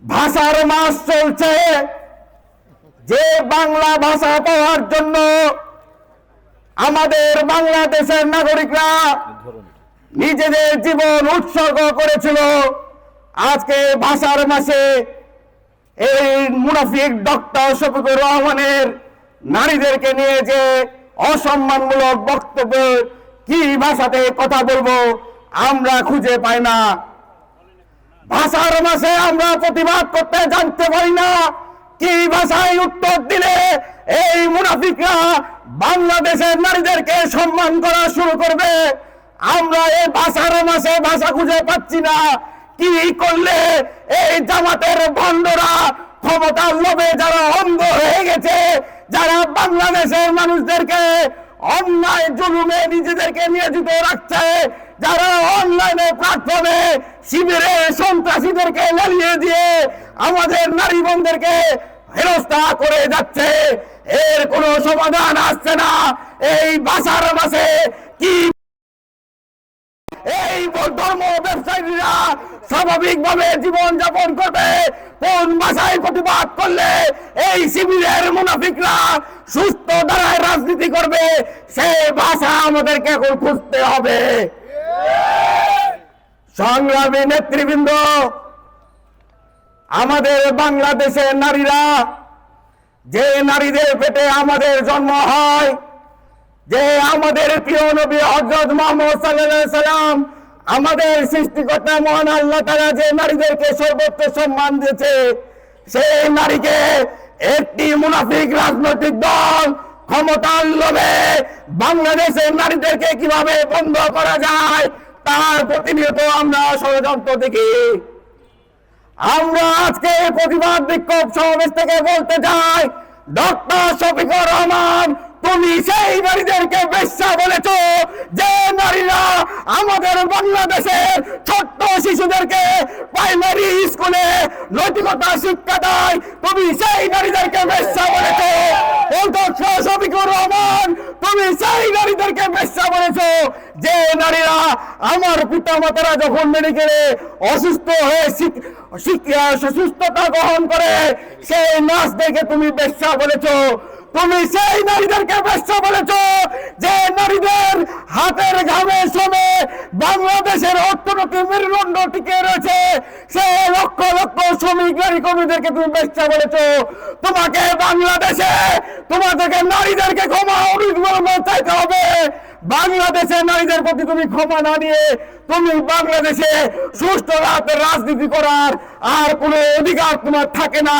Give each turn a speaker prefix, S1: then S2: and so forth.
S1: ভাষার মাস চলছে। যে বাংলা ভাষা পাওয়ার জন্য আমাদের বাংলাদেশের নাগরিকরা নিজেদের জীবন উৎসর্গ করেছিল, আজকে ভাষার মাসে এই মুনাফিক ডক্টর শফিকুর রহমানের নারীদেরকে নিয়ে যে অসম্মানমূলক বক্তব্য, কি ভাষাতে কথা বলবো আমরা খুঁজে পাই না। ভাষার মাসে আমরা প্রতিবাদ করতে জানতে পারি না, কি ভাষায় উত্তর দিলে এই মুনাফিকরা বাংলাদেশের নারীদেরকে সম্মান করা শুরু করবে। আমরা এই ভাষার মাসে ভাষা খুঁজে পাচ্ছি না। কি করলে এই জামাতের ভণ্ডরা ক্ষমতার লোভে যারা অন্ধ হয়ে গেছে, যারা বাংলাদেশের মানুষদেরকে অন্যায় জুলুমে নিজেদেরকে নিয়োজিত রাখছে, যারা অনলাইনে প্ল্যাটফর্মে শিবিরে সন্ত্রাসীদেরকে লেলিয়ে দিয়ে আমাদের নারী বোনদেরকে হেনস্থা করে যাচ্ছে, এর কোনো সমাধান আসছে না। এই ভাষার মাসে কি এই ধর্ম ব্যবসায়ীরা স্বাভাবিকভাবে জীবন যাপন করবে? কোন ভাষায় প্রতিবাদ করলে এই শিবিরের মুনাফিকরা সুস্থ ধারায় রাজনীতি করবে? সেই ভাষা আমাদেরকে এখন খুঁজতে হবে। সংগ্রামী নেতৃবৃন্দ, আমাদের বাংলাদেশের নারীরা, যে নারীদের পেটে আমাদের জন্ম হয়, যে আমাদের প্রিয় নবী হযরত মুহাম্মদ সাল্লাল্লাহু আলাইহি সাল্লাম, আমাদের সৃষ্টিকর্তা মহান আল্লাহ তাআলা যে নারীদেরকে সর্বোচ্চ সম্মান দিয়েছে, সেই নারীকে একটি মুনাফিক রাজনৈতিক দল ক্ষমতার লোভে বাংলাদেশের নারীদেরকে কিভাবে বন্ধ করা যায় তার প্রতিনিয়ত আমরা ষড়যন্ত্র দেখি। আমরা আজকে প্রতিবাদ বিক্ষোভ সমাবেশ থেকে বলতে চাই, ডক্টর শফিকুর রহমান, তুমি সেই নারীদেরকে বেশ্যা বলেছো যে নারীরা আমাদের বাংলাদেশের ছোট্ট শিশুদেরকে প্রাইমারি স্কুলে নৈতিকতা শিক্ষা দেয়। তুমি সেই নারীদেরকে বেশ্যা বলেছো। ডক্টর শফিকুর রহমান, তুমি সেই নারীদেরকে বেশ্যা বলেছো যে নারীরা আমার পিতা মাতারা যখন মেডিকেলে অসুস্থ হয়ে সুস্থতা গ্রহণ করে সেই নার্সদেরকে তুমি বেশ্যা বলেছো। তুমি সেই নারীদেরকে বেশ্যা বলেছো যে নারীদের হাতের ঘামে শ্রমে বাংলাদেশের অর্থনৈতিক মেরুদণ্ড টিকে রয়েছে, সেই লক্ষ লক্ষ শ্রমিক নারী কর্মীদেরকে তুমি বেশ্যা বলেছো। তোমাকে বাংলাদেশে তোমাদেরকে নারীদেরকে ক্ষমা চাইতে হবে। বাংলাদেশের নারীদের প্রতি তুমি ক্ষমা না নিয়ে তুমি বাংলাদেশে সুষ্ঠু রাজনীতি করার আর কোনো অধিকার তোমার থাকে না।